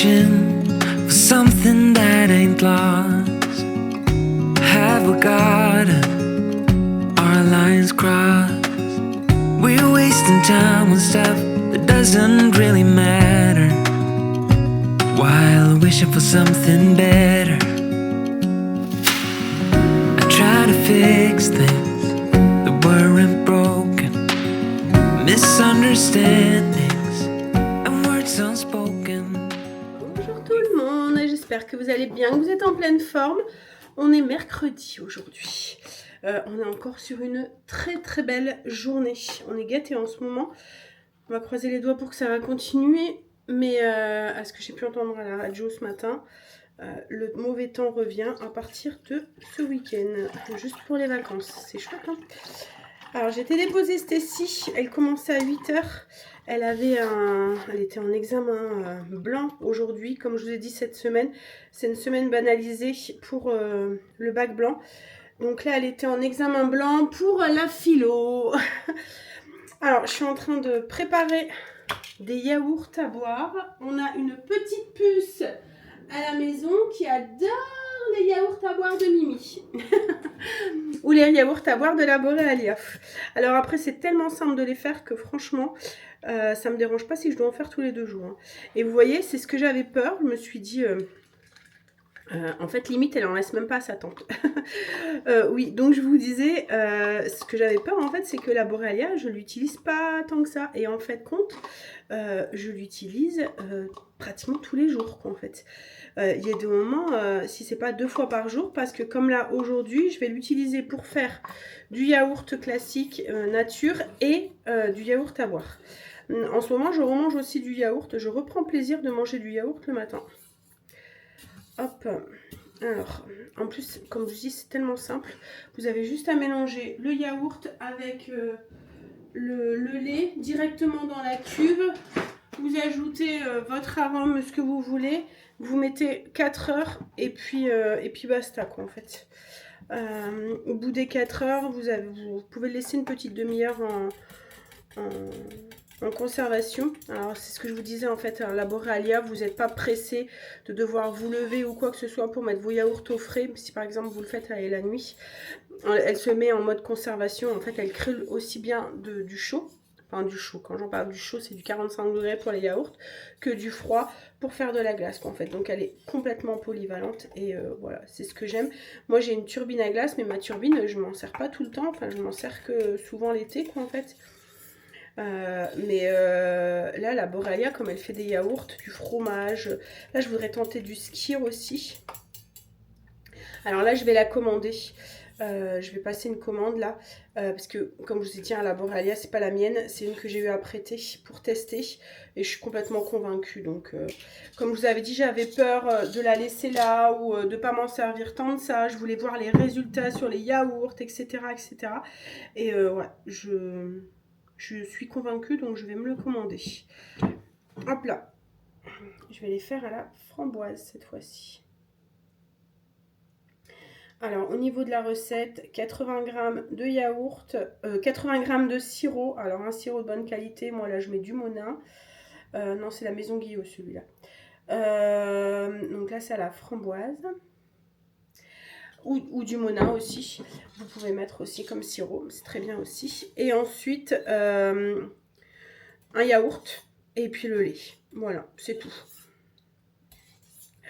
wishing for something that ain't lost. Have we got our lines crossed? We're wasting time on stuff that doesn't really matter, while wishing for something better. I try to fix things that weren't broken, misunderstandings and words unspoken. Bonjour tout le monde, j'espère que vous allez bien, que vous êtes en pleine forme. On est mercredi aujourd'hui. On est encore sur une très belle journée. On est gâtés en ce moment. On va croiser les doigts pour que ça va continuer. Mais à ce que j'ai pu entendre à la radio ce matin, le mauvais temps revient à partir de ce week-end. Juste pour les vacances. C'est chouette, hein? Alors j'ai été déposer Stécie. Elle commençait à 8h. Elle était en examen blanc aujourd'hui. Comme je vous ai dit cette semaine, c'est une semaine banalisée pour le bac blanc. Donc là, elle était en examen blanc pour la philo. Alors, je suis en train de préparer des yaourts à boire. On a une petite puce à la maison qui adore les yaourts à boire de Mimi. Ou les yaourts à boire de la Boréalia. Alors après, c'est tellement simple de les faire que franchement, ça me dérange pas si je dois en faire tous les 2 jours. Hein. Et vous voyez, c'est ce que j'avais peur. Je me suis dit... en fait, limite, elle en laisse même pas à sa tante. Oui, donc je vous disais, ce que j'avais peur, en fait, c'est que la Boréalia, je l'utilise pas tant que ça. Et en fait, compte, je l'utilise pratiquement tous les jours, quoi, en fait. Il y a des moments, si c'est pas 2 fois par jour, parce que comme là, aujourd'hui, je vais l'utiliser pour faire du yaourt classique nature et du yaourt à boire. En ce moment, je remange aussi du yaourt. Je reprends plaisir de manger du yaourt le matin. Hop, alors, en plus, comme je dis, c'est tellement simple. Vous avez juste à mélanger le yaourt avec le lait directement dans la cuve. Vous ajoutez votre arôme, ce que vous voulez. Vous mettez 4 heures et puis basta, quoi, en fait. Au bout des 4 heures, vous pouvez laisser une petite demi-heure en conservation. Alors c'est ce que je vous disais en fait, la Boréalia, vous n'êtes pas pressé de devoir vous lever ou quoi que ce soit pour mettre vos yaourts au frais. Si par exemple vous le faites la nuit, elle se met en mode conservation. En fait, elle crée aussi bien du chaud, enfin du chaud, quand j'en parle du chaud, c'est du 45 degrés pour les yaourts, que du froid pour faire de la glace, en fait. Donc elle est complètement polyvalente et voilà, c'est ce que j'aime. Moi j'ai une turbine à glace, mais ma turbine, je m'en sers pas tout le temps, enfin je m'en sers que souvent l'été, quoi, en fait. Là, la Boréalia, comme elle fait des yaourts, du fromage, là je voudrais tenter du skyr aussi. Alors là je vais la commander. Je vais passer une commande là, parce que comme je vous ai dit, la Boréalia c'est pas la mienne, c'est une que j'ai eu à prêter pour tester et je suis complètement convaincue. Donc comme je vous avais dit, j'avais peur de la laisser là ou de pas m'en servir tant de ça. Je voulais voir les résultats sur les yaourts, etc. Et ouais, je suis convaincue, donc je vais me le commander. Hop là. Je vais les faire à la framboise cette fois-ci. Alors, au niveau de la recette, 80 g de yaourt, 80 g de sirop. Alors, un sirop de bonne qualité. Moi, là, je mets du Monin. Non, c'est la Maison Guillot, celui-là. Donc là, c'est à la framboise. Ou du Monin aussi. Vous pouvez mettre aussi comme sirop, c'est très bien aussi. Et ensuite, un yaourt et puis le lait. Voilà, c'est tout.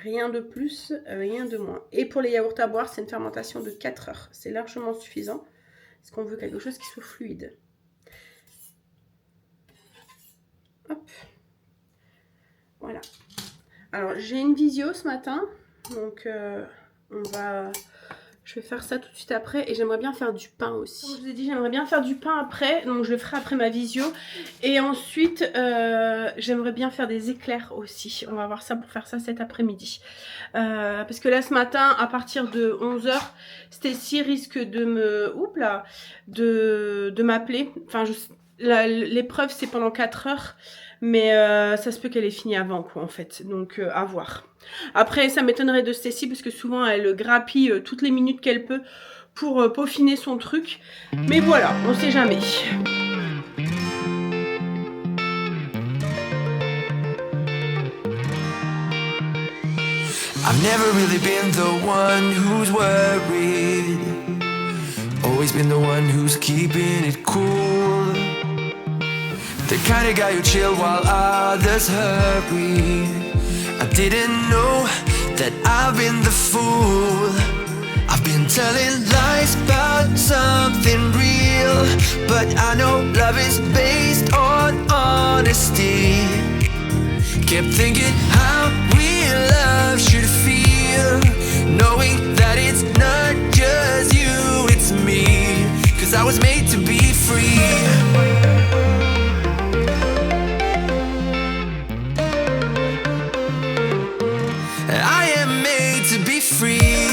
Rien de plus, rien de moins. Et pour les yaourts à boire, c'est une fermentation de 4 heures. C'est largement suffisant. Parce qu'on veut quelque chose qui soit fluide. Hop. Voilà. Alors, j'ai une visio ce matin. Donc, je vais faire ça tout de suite après et j'aimerais bien faire du pain aussi. Comme je vous ai dit, j'aimerais bien faire du pain après, donc je le ferai après ma visio. Et ensuite, j'aimerais bien faire des éclairs aussi. On va voir ça pour faire ça cet après-midi. Parce que là, ce matin, à partir de 11h, Stécie risque de m'appeler. Enfin, l'épreuve, c'est pendant 4 heures. Mais ça se peut qu'elle ait fini avant, quoi, en fait. Donc, à voir. Après, ça m'étonnerait de Stécie, parce que souvent, elle grappille toutes les minutes qu'elle peut pour peaufiner son truc. Mais voilà, on sait jamais. I've never really been the one who's worried, always been the one who's keeping it cool. The kind of guy who chill while others hurry. I didn't know that I've been the fool. I've been telling lies about something real, but I know love is based on honesty. Kept thinking how real love should feel, knowing that it's not just you, it's me. 'Cause I was made to be free. I am made to be free.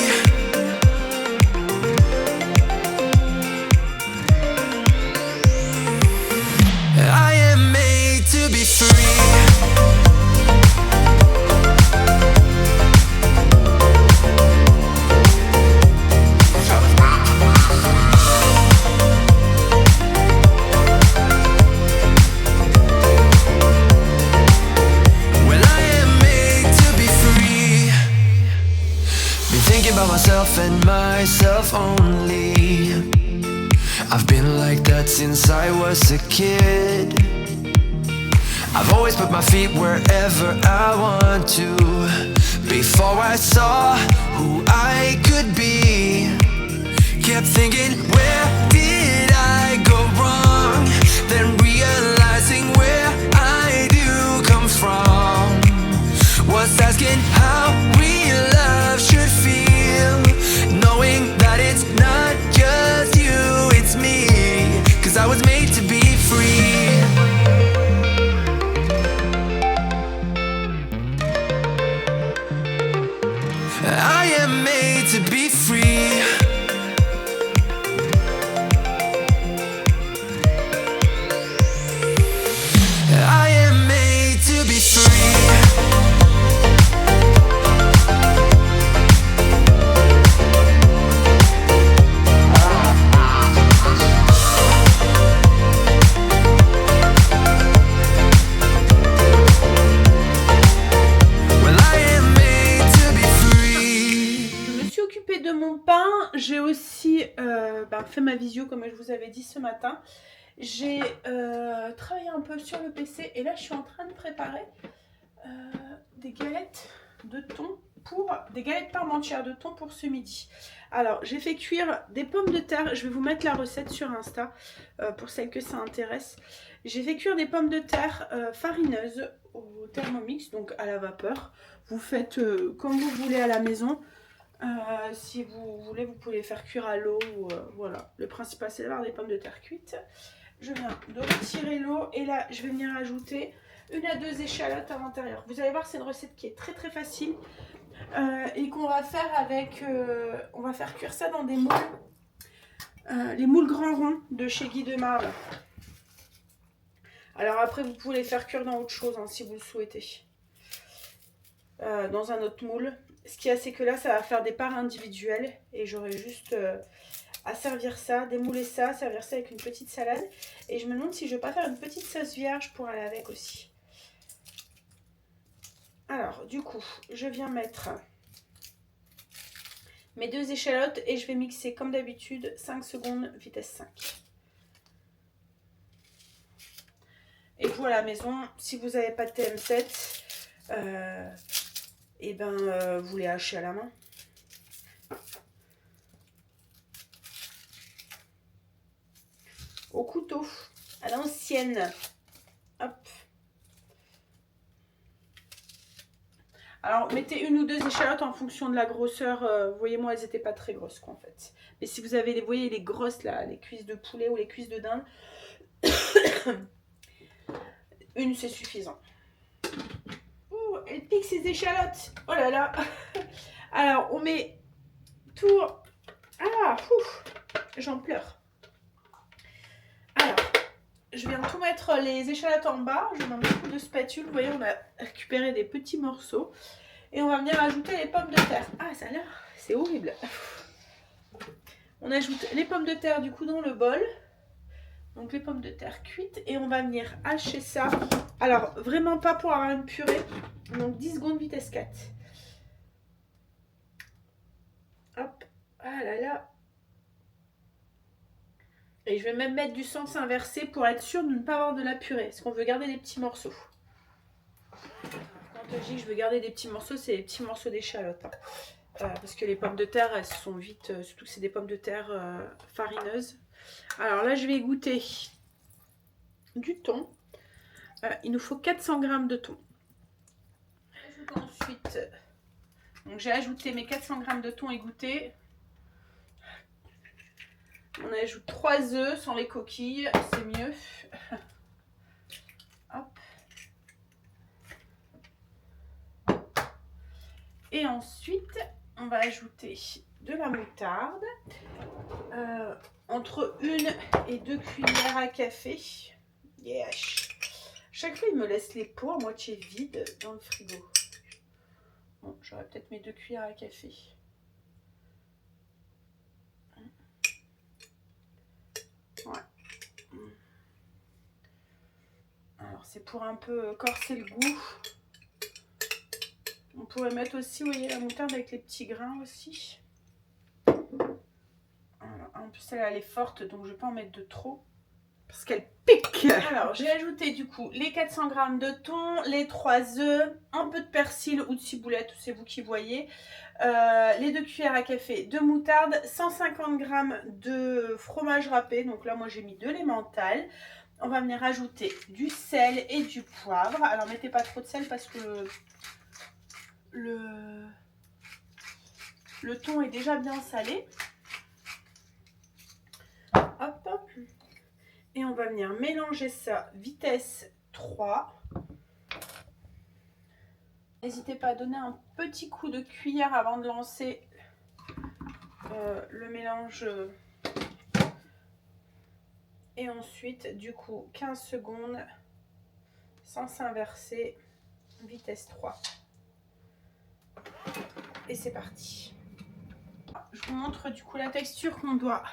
I am made to be free. Myself and myself only. I've been like that since I was a kid. I've always put my feet wherever I want to. Before I saw who I could be, kept thinking, where did I go wrong? Then realizing where I do come from, was asking how real love should feel, knowing that it's not just you, it's me. 'Cause I was made to be free. I am made to be free. I am made to be free. J'ai aussi fait ma visio comme je vous avais dit ce matin. J'ai travaillé un peu sur le PC et là je suis en train de préparer des galettes de thon des galettes parmentières de thon pour ce midi. Alors j'ai fait cuire des pommes de terre, je vais vous mettre la recette sur Insta pour celles que ça intéresse. J'ai fait cuire des pommes de terre farineuses au Thermomix, donc à la vapeur. Vous faites comme vous voulez à la maison. Si vous voulez, vous pouvez les faire cuire à l'eau. Voilà. Le principal, c'est d'avoir des pommes de terre cuites. Je viens de retirer l'eau et là, je vais venir ajouter 1 à 2 échalotes à l'intérieur. Vous allez voir, c'est une recette qui est très très facile et qu'on va faire avec... on va faire cuire ça dans des moules. Les moules grands ronds de chez Guy Demarle. Alors après, vous pouvez les faire cuire dans autre chose hein, si vous le souhaitez. Dans un autre moule. Ce qu'il y a, c'est que là, ça va faire des parts individuelles. Et j'aurai juste à servir ça, démouler ça, servir ça avec une petite salade. Et je me demande si je ne vais pas faire une petite sauce vierge pour aller avec aussi. Alors, du coup, je viens mettre mes 2 échalotes et je vais mixer comme d'habitude 5 secondes, vitesse 5. Et vous à la maison, si vous n'avez pas de TM7, vous les hachez à la main. Au couteau, à l'ancienne. Hop. Alors, mettez 1 ou 2 échalotes en fonction de la grosseur. Vous voyez, moi, elles n'étaient pas très grosses, quoi, en fait. Mais si vous avez, vous voyez, les grosses, là, les cuisses de poulet ou les cuisses de dinde, 1, c'est suffisant. Oh, elle pique ses échalotes. Oh là là. Alors, on met tout... Ah, j'en pleure. Alors, je viens tout mettre les échalotes en bas. Je mets un petit coup de spatule. Vous voyez, on a récupéré des petits morceaux. Et on va venir ajouter les pommes de terre. Ah, ça là, c'est horrible. On ajoute les pommes de terre du coup dans le bol. Donc les pommes de terre cuites. Et on va venir hacher ça. Alors, vraiment pas pour avoir une purée. Donc 10 secondes vitesse 4. Hop, ah là là. Et je vais même mettre du sens inversé pour être sûr de ne pas avoir de la purée, parce qu'on veut garder des petits morceaux. Quand je dis que je veux garder des petits morceaux, c'est les petits morceaux d'échalote. Hein. Parce que les pommes de terre, elles sont vite, surtout que c'est des pommes de terre farineuses. Alors là, je vais goûter du thon. Il nous faut 400 g de thon. Ensuite, donc j'ai ajouté mes 400 g de thon égoutté. On ajoute 3 œufs sans les coquilles, c'est mieux. Hop. Et ensuite, on va ajouter de la moutarde. Entre 1 et 2 cuillères à café. Yes. Chaque fois, il me laisse les pots à moitié vides dans le frigo. Bon, j'aurais peut-être mes 2 cuillères à café. Ouais. Alors, c'est pour un peu corser le goût. On pourrait mettre aussi, vous voyez, la moutarde avec les petits grains aussi. Voilà. En plus, elle est forte, donc je ne vais pas en mettre de trop. Parce qu'elle pique. Alors, j'ai ajouté du coup les 400 g de thon, les 3 œufs, un peu de persil ou de ciboulette, c'est vous qui voyez. Les 2 cuillères à café de moutarde, 150 g de fromage râpé. Donc là, moi, j'ai mis de l'emmental. On va venir ajouter du sel et du poivre. Alors, mettez pas trop de sel parce que le thon est déjà bien salé. Hop, hop. Et on va venir mélanger ça vitesse 3. N'hésitez pas à donner un petit coup de cuillère avant de lancer le mélange. Et ensuite, du coup, 15 secondes, sens inversé, vitesse 3. Et c'est parti. Je vous montre du coup la texture qu'on doit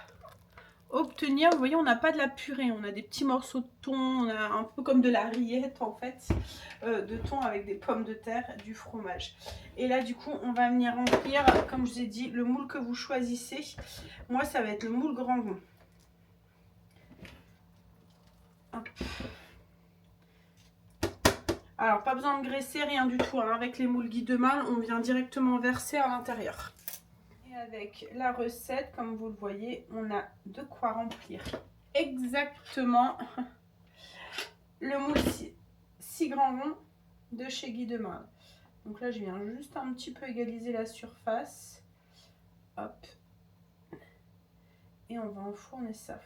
obtenir. Vous voyez, on n'a pas de la purée, on a des petits morceaux de thon, on a un peu comme de la rillette en fait, de thon avec des pommes de terre, du fromage. Et là du coup on va venir remplir, comme je vous ai dit, le moule que vous choisissez. Moi ça va être le moule grand rond. Hop. Alors pas besoin de graisser, rien du tout, hein. Avec les moules Guy de Mâle, on vient directement verser à l'intérieur. Et avec la recette, comme vous le voyez, on a de quoi remplir exactement le moule 6 grands ronds de chez Guy de Mâle. Donc là, je viens juste un petit peu égaliser la surface. Hop. Et on va enfourner ça.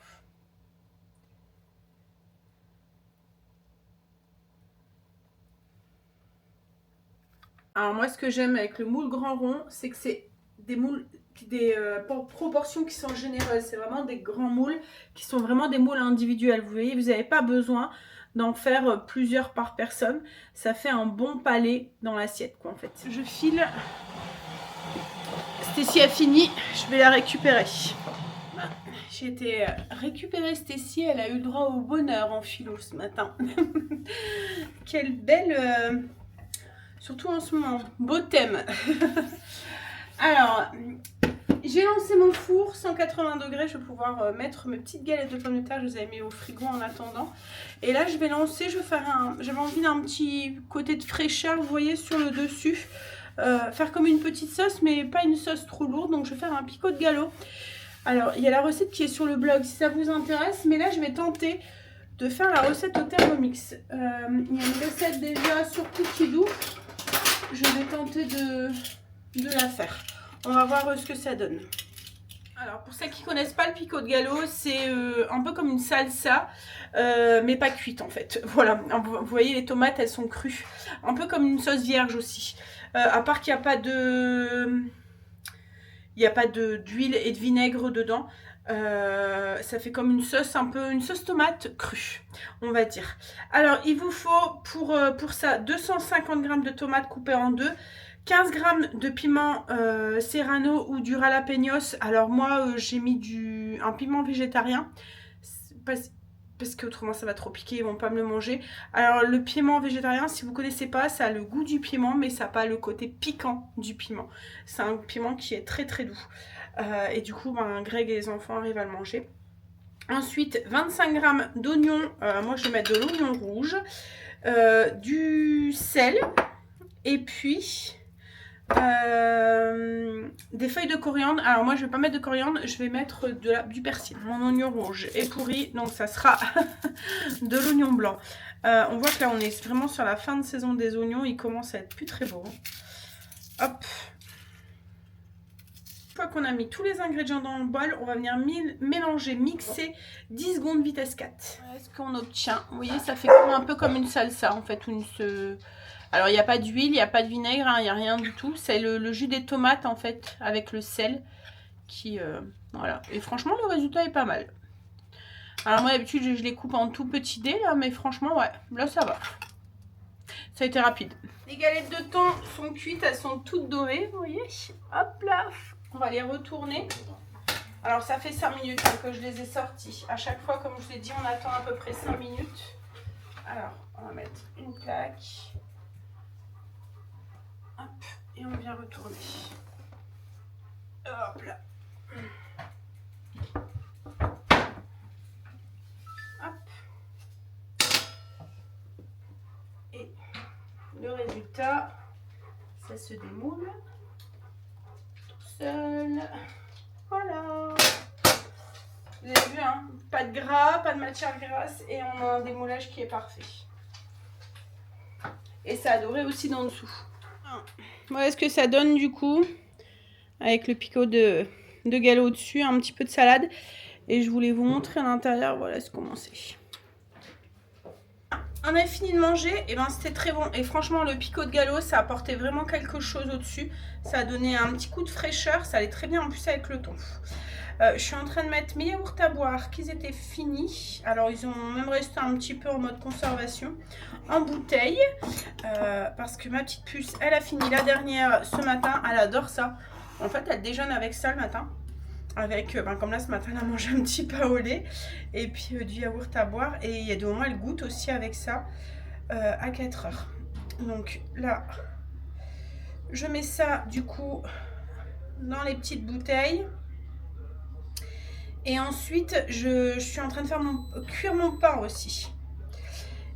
Alors moi, ce que j'aime avec le moule grand rond, c'est que c'est des moules, des proportions qui sont généreuses. C'est vraiment des grands moules qui sont vraiment des moules individuels. Vous voyez, vous n'avez pas besoin d'en faire plusieurs par personne. Ça fait un bon palais dans l'assiette, quoi, en fait. Je file. Stécie a fini. Je vais la récupérer. J'ai été récupérer Stécie. Elle a eu le droit au bonheur en philo ce matin. Quelle belle... surtout en ce moment. Beau thème. Alors, j'ai lancé mon four, 180 degrés. Je vais pouvoir mettre mes petites galettes de pommes de terre. Je les avais mis au frigo en attendant. Et là, je vais lancer, je vais faire un... J'avais envie d'un petit côté de fraîcheur, vous voyez, sur le dessus. Faire comme une petite sauce, mais pas une sauce trop lourde. Donc, je vais faire un picot de galop. Alors, il y a la recette qui est sur le blog, si ça vous intéresse. Mais là, je vais tenter de faire la recette au Thermomix. Il y a une recette déjà sur Cookidoo. Je vais tenter de la faire. On va voir ce que ça donne. Alors pour celles qui ne connaissent pas le picot de galop, c'est un peu comme une salsa, mais pas cuite en fait. Voilà, vous voyez les tomates, elles sont crues. Un peu comme une sauce vierge aussi. À part qu'il n'y a pas de... Il n'y a pas d'huile et de vinaigre dedans. Ça fait comme une sauce, un peu une sauce tomate crue, on va dire. Alors il vous faut pour ça 250 g de tomates coupées en deux, 15 g de piment serrano ou du jalapeños. Alors moi j'ai mis un piment végétarien. parce qu'autrement ça va trop piquer, ils vont pas me le manger. Alors le piment végétarien, si vous connaissez pas, ça a le goût du piment, mais ça n'a pas le côté piquant du piment. C'est un piment qui est très très doux. Et du coup, ben, Greg et les enfants arrivent à le manger. Ensuite, 25 g d'oignons, moi je vais mettre de l'oignon rouge, du sel, et puis des feuilles de coriandre. Alors moi je vais pas mettre de coriandre, je vais mettre du persil. Mon oignon rouge est pourri, donc ça sera de l'oignon blanc. On voit que là on est vraiment sur la fin de saison des oignons, ils commencent à être plus très beaux. Hop. Une fois qu'on a mis tous les ingrédients dans le bol, on va venir mélanger, mixer 10 secondes vitesse 4. Voilà ce qu'on obtient. Vous voyez, ça fait un peu comme une salsa en fait. Alors il n'y a pas d'huile, il n'y a pas de vinaigre, il n'y a rien du tout. C'est le jus des tomates en fait avec le sel qui... voilà. Et franchement le résultat est pas mal. Alors moi d'habitude je les coupe en tout petits dés là, mais franchement ouais, là ça va. Ça a été rapide. Les galettes de thon sont cuites, elles sont toutes dorées, vous voyez. Hop là. On va les retourner. Alors ça fait 5 minutes que je les ai sortis. À chaque fois, comme je vous ai dit, on attend à peu près 5 minutes. Alors, on va mettre une plaque. Hop, et on vient retourner. Hop là. Hop. Et le résultat, ça se démoule. Seul. Voilà. Vous avez vu, hein, pas de gras, pas de matière grasse et on a un démoulage qui est parfait. Et ça a doré aussi dans dessous. Voilà ce que ça donne du coup. Avec le picot de galop au-dessus, un petit peu de salade. Et je voulais vous montrer à l'intérieur, voilà ce qu'on c'est. On a fini de manger, et ben c'était très bon. Et franchement, le picot de galop, ça apportait vraiment quelque chose au-dessus. Ça a donné un petit coup de fraîcheur. Ça allait très bien en plus avec le thon. Je suis en train de mettre mes yaourts à boire qui étaient finis. Alors, ils ont même resté un petit peu en mode conservation. En bouteille. Parce que ma petite puce, elle a fini la dernière ce matin. Elle adore ça. En fait, elle déjeune avec ça le matin. Avec, comme là ce matin, elle a mangé un petit pain au lait et puis du yaourt à boire. Et il y a des moments, elle goûte aussi avec ça à 4 heures. Donc là, je mets ça du coup dans les petites bouteilles. Et ensuite, je suis en train de faire cuire mon pain aussi.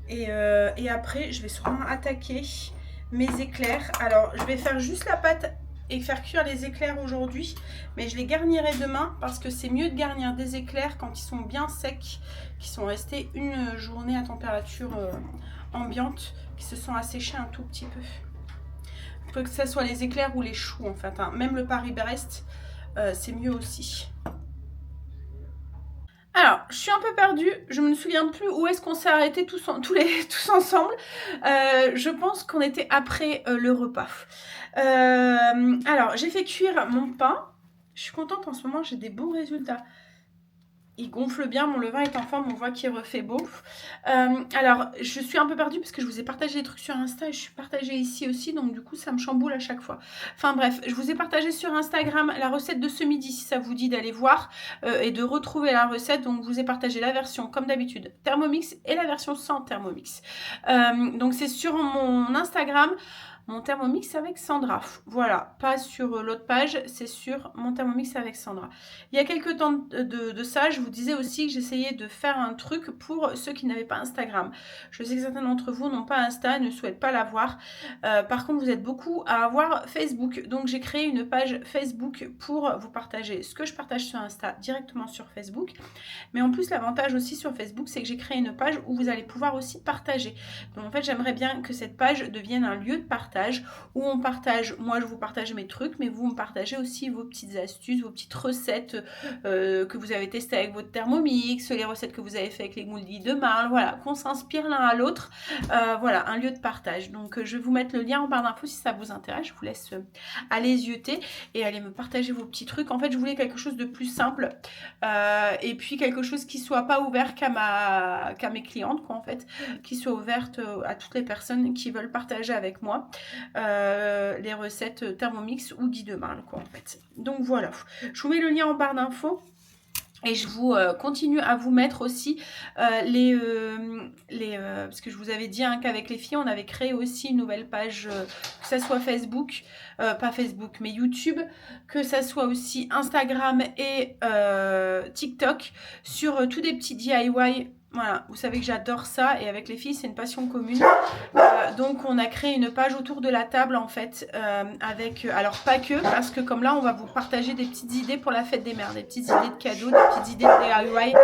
Et après, je vais sûrement attaquer mes éclairs. Alors, je vais faire juste la pâte et faire cuire les éclairs aujourd'hui, mais je les garnirai demain parce que c'est mieux de garnir des éclairs quand ils sont bien secs, qui sont restés une journée à température ambiante, qui se sont asséchés un tout petit peu. Que ce soit les éclairs ou les choux en fait, hein. Même le Paris-Brest, c'est mieux aussi. Alors, je suis un peu perdue, je me souviens plus où est-ce qu'on s'est arrêté tous ensemble. Je pense qu'on était après le repas. Alors, j'ai fait cuire mon pain. Je suis contente en ce moment, j'ai des bons résultats. Il gonfle bien, mon levain est en forme, on voit qu'il refait beau. Alors, je suis un peu perdue parce que je vous ai partagé des trucs sur Insta et je suis partagée ici aussi, donc du coup, ça me chamboule à chaque fois. Enfin bref, je vous ai partagé sur Instagram la recette de ce midi, si ça vous dit d'aller voir et de retrouver la recette. Donc, je vous ai partagé la version, comme d'habitude, Thermomix et la version sans Thermomix. Donc, c'est sur mon Instagram. Mon Thermomix avec Sandra. Voilà, pas sur l'autre page, c'est sur mon Thermomix avec Sandra. Il y a quelques temps de ça, je vous disais aussi que j'essayais de faire un truc pour ceux qui n'avaient pas Instagram. Je sais que certains d'entre vous n'ont pas Insta, ne souhaitent pas l'avoir. Par contre, vous êtes beaucoup à avoir Facebook. Donc, j'ai créé une page Facebook pour vous partager ce que je partage sur Insta directement sur Facebook. Mais en plus, l'avantage aussi sur Facebook, c'est que j'ai créé une page où vous allez pouvoir aussi partager. Donc, en fait, j'aimerais bien que cette page devienne un lieu de partage où on partage, moi je vous partage mes trucs, mais vous me partagez aussi vos petites astuces, vos petites recettes que vous avez testées avec votre Thermomix, les recettes que vous avez fait avec les moules de Marle, voilà, qu'on s'inspire l'un à l'autre, voilà, un lieu de partage. Donc je vais vous mettre le lien en barre d'infos si ça vous intéresse, je vous laisse aller zioter et aller me partager vos petits trucs. En fait, je voulais quelque chose de plus simple et puis quelque chose qui soit pas ouvert qu'à mes clientes, quoi, en fait, qui soit ouverte à toutes les personnes qui veulent partager avec moi les recettes Thermomix ou Guy de Marle, quoi, en fait. Donc voilà, je vous mets le lien en barre d'infos. Et je vous continue à vous mettre aussi parce que je vous avais dit hein, qu'avec les filles, on avait créé aussi une nouvelle page, que ça soit Facebook, pas Facebook, mais YouTube, que ça soit aussi Instagram et TikTok, sur tous des petits DIY. Voilà, vous savez que j'adore ça et avec les filles, c'est une passion commune. Donc, on a créé une page autour de la table en fait, avec, alors pas que, parce que comme là, on va vous partager des petites idées pour la fête des mères, des petites idées de cadeaux, des petites idées de DIY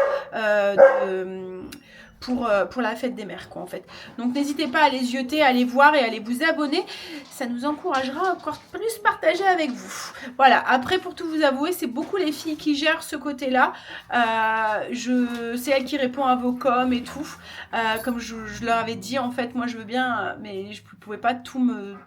pour la fête des mères, quoi, en fait. Donc, n'hésitez pas à les jeter, à les voir et à les vous abonner. Ça nous encouragera encore plus partager avec vous. Voilà. Après, pour tout vous avouer, c'est beaucoup les filles qui gèrent ce côté-là. C'est elle qui répond à vos coms et tout. Comme je leur avais dit, en fait, moi, je veux bien, mais je ne pouvais pas tout me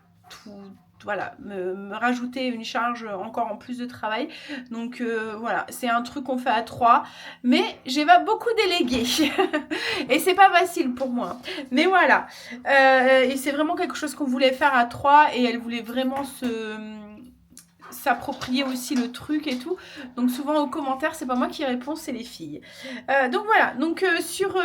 rajouter une charge encore en plus de travail. Donc voilà, c'est un truc qu'on fait à 3, mais j'ai pas beaucoup délégué et c'est pas facile pour moi. Mais voilà, et c'est vraiment quelque chose qu'on voulait faire à 3 et elle voulait vraiment s'approprier aussi le truc et tout. Donc souvent aux commentaires, c'est pas moi qui réponds, c'est les filles. Donc voilà, donc sur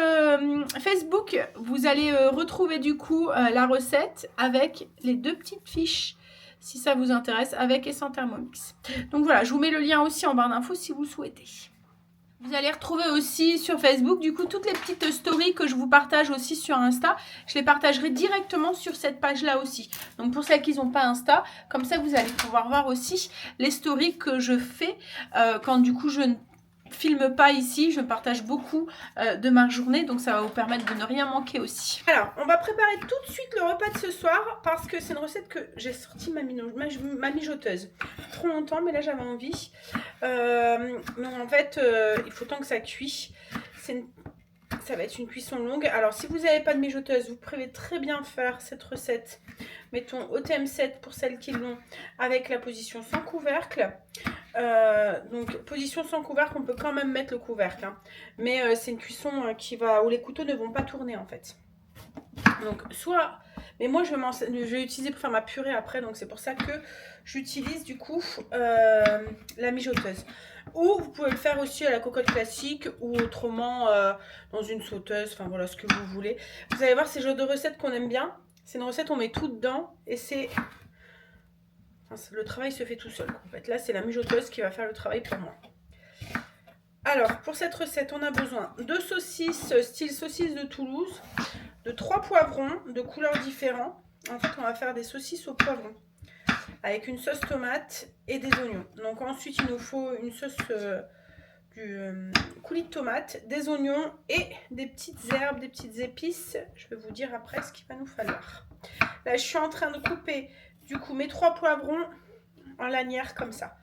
Facebook, vous allez retrouver du coup la recette avec les 2 petites fiches si ça vous intéresse, avec et sans Thermomix. Donc voilà, je vous mets le lien aussi en barre d'infos si vous le souhaitez. Vous allez retrouver aussi sur Facebook, du coup, toutes les petites stories que je vous partage aussi sur Insta. Je les partagerai directement sur cette page-là aussi. Donc, pour celles qui n'ont pas Insta, comme ça, vous allez pouvoir voir aussi les stories que je fais quand, du coup, je ne filme pas ici. Je partage beaucoup de ma journée, donc ça va vous permettre de ne rien manquer aussi. Alors, on va préparer tout de suite le repas de ce soir parce que c'est une recette que j'ai sortie ma mijoteuse. Trop longtemps, mais là, j'avais envie. Donc en fait, il faut tant que ça cuit. Ça va être une cuisson longue. Alors si vous n'avez pas de mijoteuse, vous pouvez très bien faire cette recette. Mettons au TM7 pour celles qui l'ont, avec la position sans couvercle. Donc position sans couvercle, on peut quand même mettre le couvercle. Hein. Mais c'est une cuisson où les couteaux ne vont pas tourner en fait. Donc soit... Mais moi je vais utiliser pour faire ma purée après. Donc c'est pour ça que j'utilise du coup la mijoteuse. Ou vous pouvez le faire aussi à la cocotte classique ou autrement dans une sauteuse, enfin voilà ce que vous voulez. Vous allez voir, c'est le genre de recette qu'on aime bien. C'est une recette, on met tout dedans et le travail se fait tout seul. En fait, là, c'est la mijoteuse qui va faire le travail pour moi. Alors, pour cette recette, on a besoin de saucisses, style saucisse de Toulouse, de 3 poivrons de couleurs différentes. En fait, on va faire des saucisses au poivron, avec une sauce tomate et des oignons. Donc ensuite, il nous faut une sauce du coulis de tomate, des oignons et des petites herbes, des petites épices. Je vais vous dire après ce qu'il va nous falloir. Là, je suis en train de couper du coup mes 3 poivrons en lanières comme ça.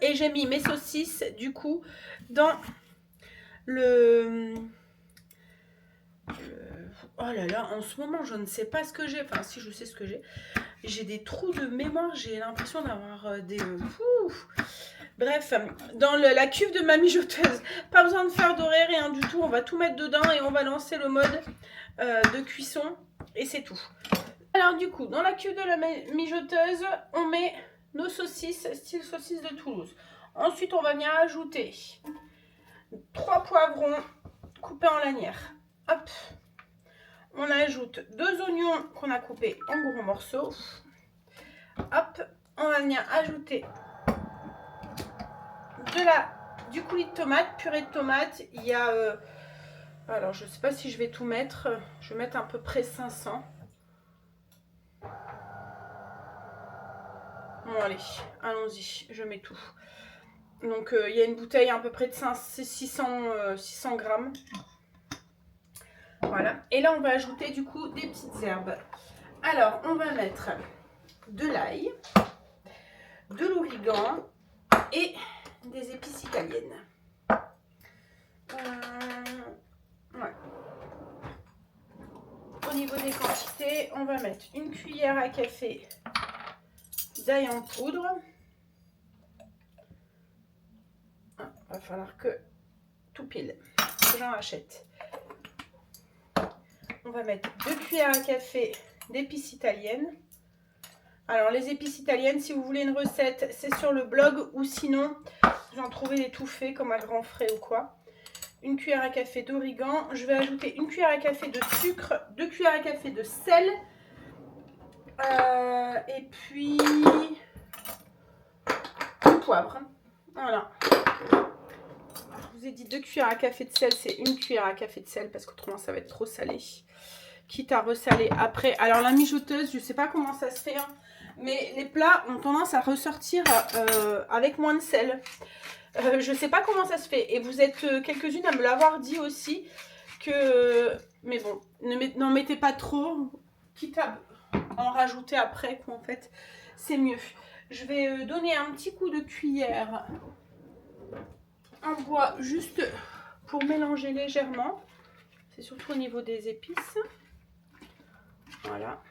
Et j'ai mis mes saucisses du coup dans le... Oh là là, en ce moment, je ne sais pas ce que j'ai. Enfin, si, je sais ce que j'ai. J'ai des trous de mémoire. J'ai l'impression d'avoir des... Bref, dans la cuve de ma mijoteuse. Pas besoin de faire doré, rien du tout. On va tout mettre dedans et on va lancer le mode de cuisson. Et c'est tout. Alors, du coup, dans la cuve de la mijoteuse, on met nos saucisses, style saucisse de Toulouse. Ensuite, on va venir ajouter 3 poivrons coupés en lanières. Hop. On ajoute 2 oignons qu'on a coupés en gros morceaux. Hop, on va venir ajouter du coulis de tomate, purée de tomate. Il y a, alors je ne sais pas si je vais tout mettre. Je vais mettre à peu près 500. Bon allez, allons-y, je mets tout. Donc il y a une bouteille à peu près de 600 grammes. Voilà. Et là, on va ajouter du coup des petites herbes. Alors, on va mettre de l'ail, de l'origan et des épices italiennes. Ouais. Au niveau des quantités, on va mettre une cuillère à café d'ail en poudre. Il va falloir que tout pile, que j'en achète. On va mettre 2 cuillères à café d'épices italiennes. Alors les épices italiennes, si vous voulez une recette, c'est sur le blog ou sinon vous en trouvez l'étouffé comme à grand frais ou quoi. 1 cuillère à café d'origan. Je vais ajouter 1 cuillère à café de sucre, 2 cuillères à café de sel. Et puis du poivre. Voilà. Je vous ai dit 2 cuillères à café de sel, c'est 1 cuillère à café de sel parce qu'autrement ça va être trop salé. Quitte à ressaler après. Alors la mijoteuse, je sais pas comment ça se fait, hein, mais les plats ont tendance à ressortir avec moins de sel. Je sais pas comment ça se fait. Et vous êtes quelques-unes à me l'avoir dit aussi que... Mais bon, n'en mettez pas trop, quitte à en rajouter après, quoi, en fait. C'est mieux. Je vais donner un petit coup de cuillère en bois juste pour mélanger légèrement. C'est surtout au niveau des épices. Voilà.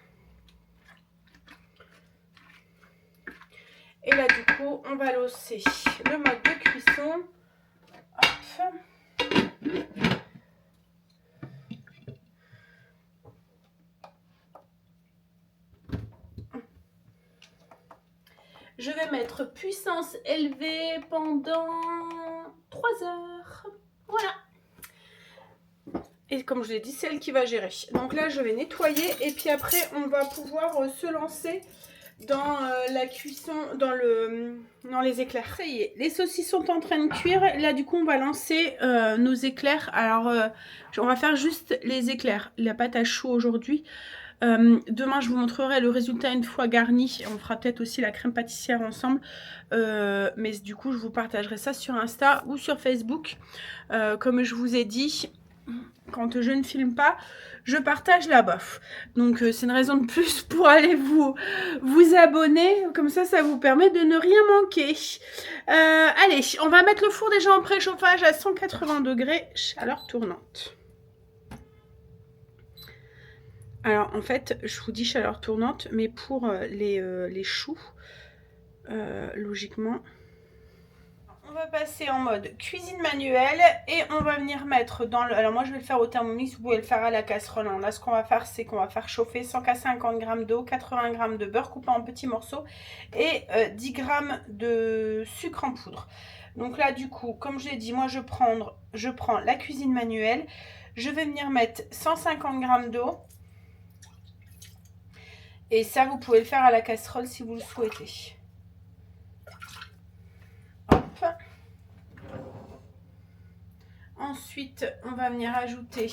Et là, du coup, on va lancer le mode de cuisson. Hop. Je vais mettre puissance élevée pendant 3 heures. Voilà. Et comme je l'ai dit, c'est elle qui va gérer. Donc là, je vais nettoyer et puis après, on va pouvoir se lancer dans la cuisson, dans les éclairs. Ça y est, les saucisses sont en train de cuire. Là, du coup, on va lancer nos éclairs. Alors, on va faire juste les éclairs. La pâte à choux aujourd'hui. Demain, je vous montrerai le résultat une fois garni. On fera peut-être aussi la crème pâtissière ensemble. Mais du coup, je vous partagerai ça sur Insta ou sur Facebook. Comme je vous ai dit, quand je ne filme pas, je partage la bof. Donc, c'est une raison de plus pour aller vous abonner. Comme ça, ça vous permet de ne rien manquer. Allez, on va mettre le four déjà en préchauffage à 180 degrés, chaleur tournante. Alors, en fait, je vous dis chaleur tournante, mais pour les choux, logiquement... On va passer en mode cuisine manuelle et on va venir mettre dans le... Alors moi je vais le faire au Thermomix, vous pouvez le faire à la casserole. Hein. Là ce qu'on va faire c'est qu'on va faire chauffer 150 g d'eau, 80 g de beurre coupé en petits morceaux et 10 g de sucre en poudre. Donc là du coup, comme je l'ai dit, moi je prends la cuisine manuelle. Je vais venir mettre 150 g d'eau. Et ça vous pouvez le faire à la casserole si vous le souhaitez. Hop. Ensuite, on va venir ajouter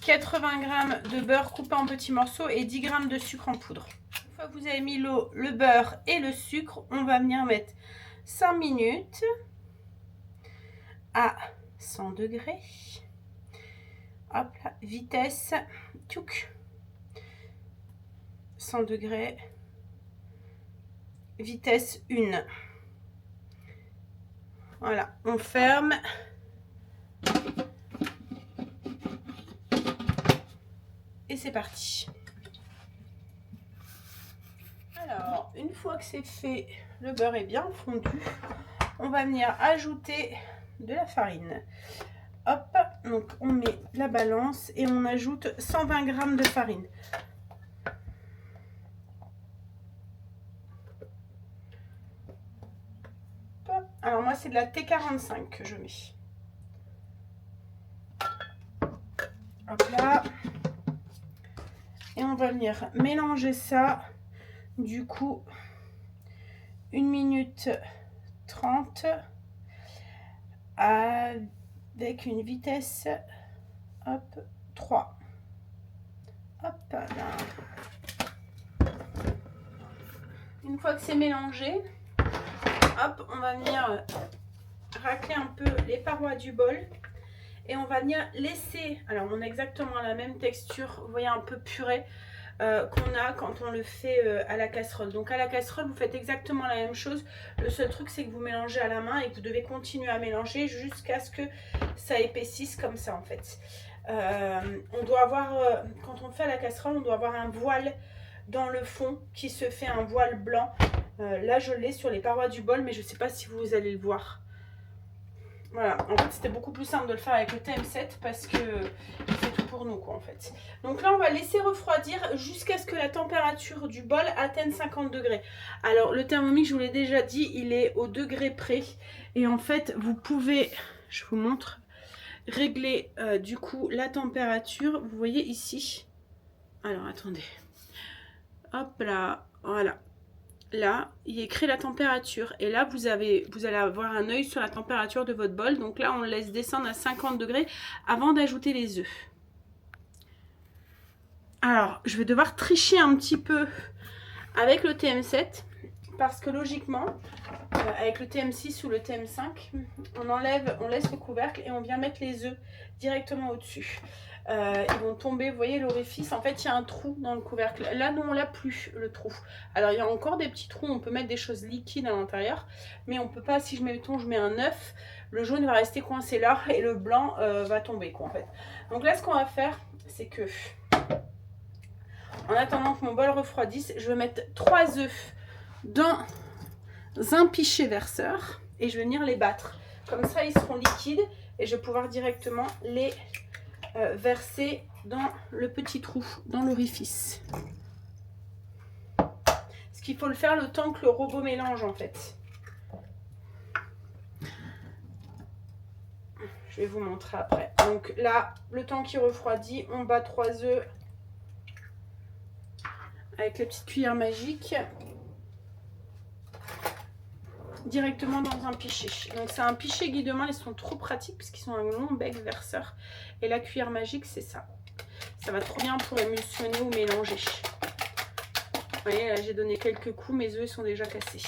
80 g de beurre coupé en petits morceaux et 10 g de sucre en poudre. Une fois que vous avez mis l'eau, le beurre et le sucre, on va venir mettre 5 minutes à 100 degrés. Hop là, vitesse, tchouk, 100 degrés, vitesse 1. Voilà, on ferme. Et c'est parti. Alors, une fois que c'est fait, le beurre est bien fondu, on va venir ajouter de la farine. Hop, donc on met la balance et on ajoute 120 g de farine. Alors moi c'est de la T45 que je mets. Hop là. Et on va venir mélanger ça. Du coup, 1 minute 30 avec une vitesse, hop, 3. Hop là. Une fois que c'est mélangé, hop, on va venir racler un peu les parois du bol et on va venir laisser, alors on a exactement la même texture, vous voyez, un peu purée qu'on a quand on le fait à la casserole. Donc à la casserole, vous faites exactement la même chose. Le seul truc, c'est que vous mélangez à la main et que vous devez continuer à mélanger jusqu'à ce que ça épaississe comme ça en fait. On doit avoir, quand on fait à la casserole, on doit avoir un voile dans le fond qui se fait un voile blanc. Là, je l'ai sur les parois du bol, mais je ne sais pas si vous allez le voir. Voilà, en fait c'était beaucoup plus simple de le faire avec le TM7 parce que il fait tout pour nous quoi en fait. Donc là on va laisser refroidir jusqu'à ce que la température du bol atteigne 50 degrés. Alors le thermomix, je vous l'ai déjà dit, il est au degré près. Et en fait vous pouvez, je vous montre, régler du coup la température. Vous voyez ici. Alors attendez. Hop là, voilà. Là, il écrit la température. Et là, vous allez avoir un œil sur la température de votre bol. Donc là, on le laisse descendre à 50 degrés avant d'ajouter les œufs. Alors, je vais devoir tricher un petit peu avec le TM7. Parce que logiquement, avec le TM6 ou le TM5, on laisse le couvercle et on vient mettre les œufs directement au-dessus. Ils vont tomber, vous voyez l'orifice, en fait il y a un trou dans le couvercle. Là nous on l'a plus le trou. Alors il y a encore des petits trous, on peut mettre des choses liquides à l'intérieur, mais on peut pas, si je mets un œuf, le jaune va rester coincé là et le blanc va tomber quoi en fait. Donc là ce qu'on va faire, c'est que en attendant que mon bol refroidisse, je vais mettre 3 œufs dans un pichet verseur et je vais venir les battre. Comme ça ils seront liquides et je vais pouvoir directement les verser dans le petit trou, dans l'orifice. Parce qu'il faut le faire le temps que le robot mélange en fait. Je vais vous montrer après. Donc là, le temps qui refroidit, on bat 3 œufs avec la petite cuillère magique directement dans un pichet. Donc c'est un pichet Guidemain, ils sont trop pratiques parce qu'ils sont un long bec verseur. Et la cuillère magique, c'est ça. Ça va trop bien pour émulsionner ou mélanger. Vous voyez, là j'ai donné quelques coups, mes œufs sont déjà cassés.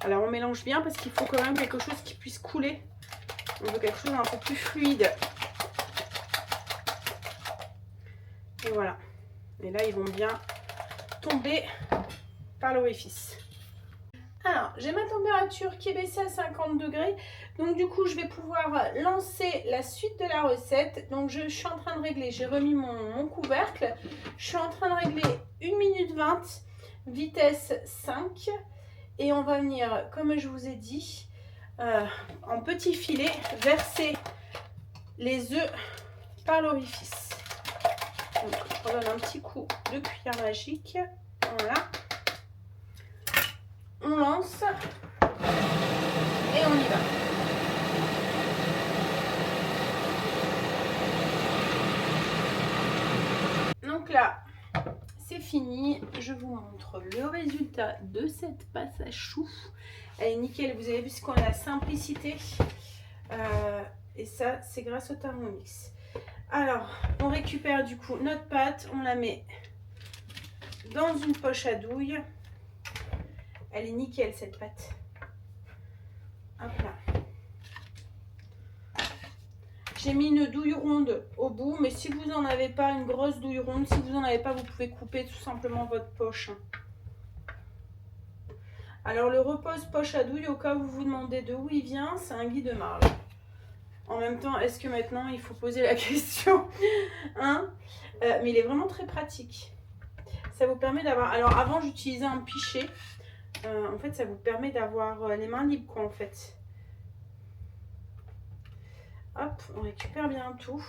Alors on mélange bien parce qu'il faut quand même quelque chose qui puisse couler. On veut quelque chose d'un peu plus fluide. Et voilà. Et là ils vont bien tomber par l'orifice. Alors, j'ai ma température qui est baissée à 50 degrés. Donc, du coup, je vais pouvoir lancer la suite de la recette. Donc, je suis en train de régler. J'ai remis mon couvercle. Je suis en train de régler 1 minute 20, vitesse 5. Et on va venir, comme je vous ai dit, en petits filets, verser les œufs par l'orifice. Donc, je redonne un petit coup de cuillère magique. Voilà. On lance et on y va. Donc là, c'est fini. Je vous montre le résultat de cette pâte à choux. Elle est nickel. Vous avez vu ce qu'on a, la simplicité. Et ça, c'est grâce au Thermomix. Alors, on récupère du coup notre pâte. On la met dans une poche à douille. Elle est nickel cette pâte. Hop là. J'ai mis une douille ronde au bout, mais si vous n'en avez pas une grosse douille ronde, si vous n'en avez pas, vous pouvez couper tout simplement votre poche. Alors le repose poche à douille, au cas où vous vous demandez de où il vient, c'est un Guidemain. En même temps, est-ce que maintenant il faut poser la question hein mais il est vraiment très pratique. Ça vous permet d'avoir... Alors avant j'utilisais un pichet. En fait, ça vous permet d'avoir les mains libres, quoi, en fait. Hop, on récupère bien tout.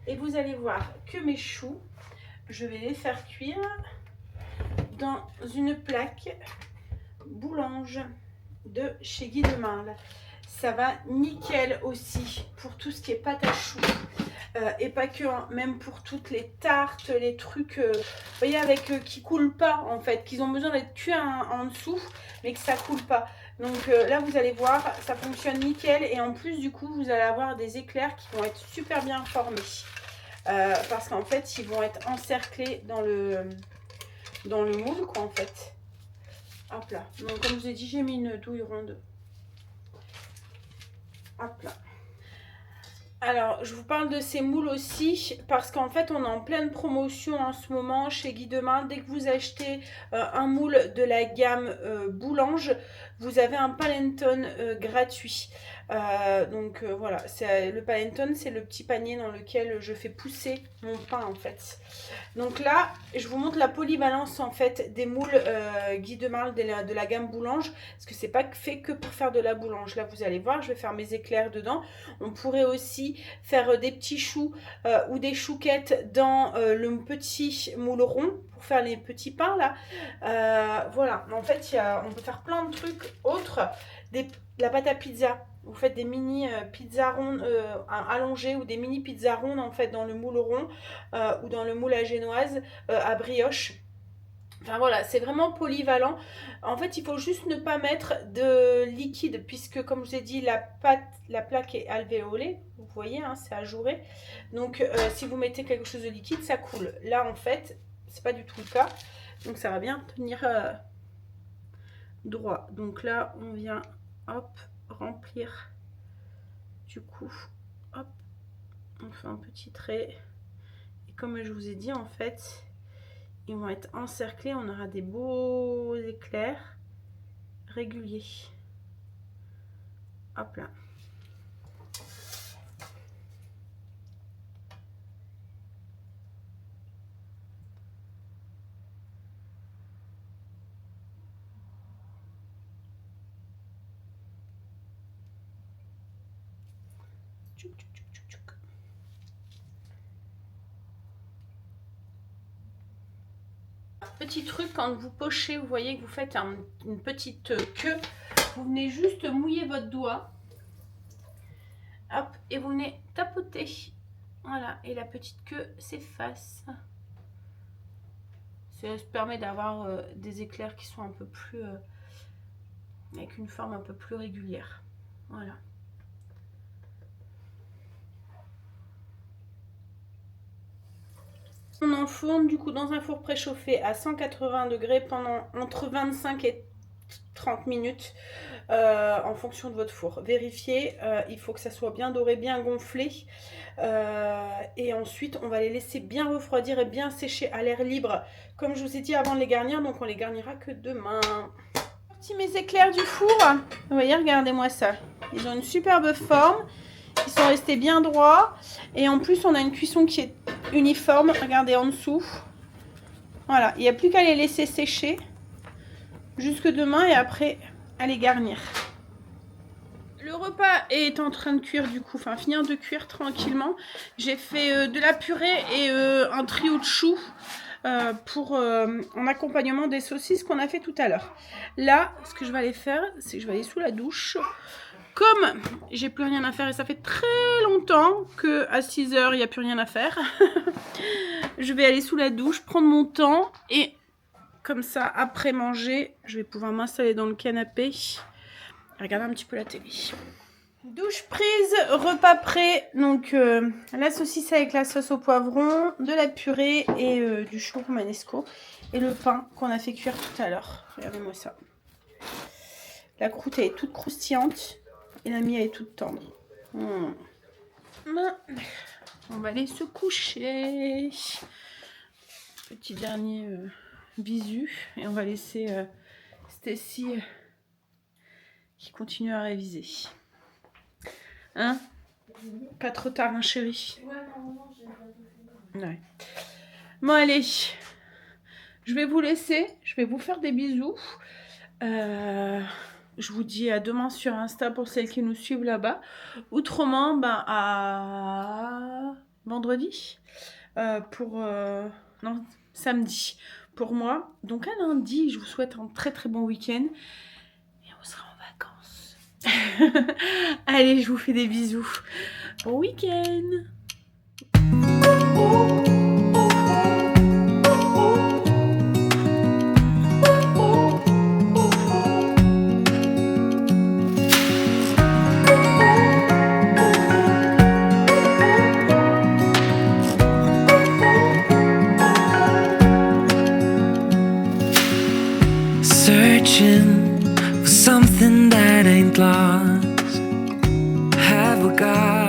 Et vous allez voir que mes choux, je vais les faire cuire dans une plaque boulange de chez Guidemain. Ça va nickel aussi pour tout ce qui est pâte à choux. Et pas que, hein, même pour toutes les tartes, les trucs, vous voyez, avec qui coulent pas en fait, qu'ils ont besoin d'être cuits en dessous, mais que ça coule pas. Donc là, vous allez voir, ça fonctionne nickel. Et en plus, du coup, vous allez avoir des éclairs qui vont être super bien formés. Parce qu'en fait, ils vont être encerclés dans le moule, quoi, en fait. Hop là. Donc, comme je vous ai dit, j'ai mis une douille ronde. Hop là. Alors, je vous parle de ces moules aussi parce qu'en fait, on est en pleine promotion en ce moment chez Guidemain. Dès que vous achetez un moule de la gamme Boulange, vous avez un Paleton gratuit. Donc voilà, le Paleton, c'est le petit panier dans lequel je fais pousser mon pain en fait. Donc là, je vous montre la polyvalence en fait des moules Guy de Marle de la gamme Boulange, parce que c'est pas fait que pour faire de la boulange. Là, vous allez voir, je vais faire mes éclairs dedans. On pourrait aussi faire des petits choux ou des chouquettes dans le petit moule rond pour faire les petits pains là. Voilà, en fait, on peut faire plein de trucs autres. La pâte à pizza. Vous faites des mini pizzas rondes allongées ou des mini pizzas rondes en fait dans le moule rond ou dans le moule à génoise à brioche. Enfin voilà, c'est vraiment polyvalent. En fait, il faut juste ne pas mettre de liquide puisque comme je vous ai dit, la plaque est alvéolée. Vous voyez, hein, c'est ajouré. Donc si vous mettez quelque chose de liquide, ça coule. Là en fait, c'est pas du tout le cas. Donc ça va bien tenir droit. Donc là, on vient hop remplir du coup, hop, on fait un petit trait et comme je vous ai dit en fait ils vont être encerclés, on aura des beaux éclairs réguliers. Hop là. Petit truc, quand vous pochez, vous voyez que vous faites une petite queue, vous venez juste mouiller votre doigt, hop, et vous venez tapoter, voilà, et la petite queue s'efface. Ça permet d'avoir des éclairs qui sont un peu plus, avec une forme un peu plus régulière, voilà. On enfourne du coup dans un four préchauffé à 180 degrés pendant entre 25 et 30 minutes en fonction de votre four. Vérifiez, il faut que ça soit bien doré, bien gonflé. Et ensuite, on va les laisser bien refroidir et bien sécher à l'air libre. Comme je vous ai dit avant de les garnir, donc on les garnira que demain. Sorti mes éclairs du four. Vous voyez, regardez-moi ça. Ils ont une superbe forme. Ils sont restés bien droits. Et en plus, on a une cuisson qui est uniforme. Regardez en dessous. Voilà, il n'y a plus qu'à les laisser sécher jusque demain et après à les garnir. Le repas est en train de cuire du coup, enfin finir de cuire tranquillement. J'ai fait de la purée et un trio de choux en accompagnement des saucisses qu'on a fait tout à l'heure. Là, ce que je vais aller faire, c'est que je vais aller sous la douche. Comme j'ai plus rien à faire et ça fait très longtemps qu'à 6 h il n'y a plus rien à faire, je vais aller sous la douche, prendre mon temps et comme ça, après manger, je vais pouvoir m'installer dans le canapé et regarder un petit peu la télé. Douche prise, repas prêt. Donc la saucisse avec la sauce au poivron, de la purée et du chou romanesco. Et le pain qu'on a fait cuire tout à l'heure. Regardez-moi ça. La croûte elle est toute croustillante. Et la mie elle est toute tendre. On va aller se coucher. Petit dernier bisu. Et on va laisser Stacy qui continue à réviser. Hein? Pas trop tard, hein, chérie? Ouais, non, j'ai pas. Ouais. Bon, allez. Je vais vous laisser. Je vais vous faire des bisous. Je vous dis à demain sur Insta pour celles qui nous suivent là-bas. Autrement, ben à vendredi. Non, samedi pour moi. Donc à lundi, je vous souhaite un très très bon week-end. Et on sera en vacances. Allez, je vous fais des bisous. Bon week-end. Searching for something that ain't lost. Have we got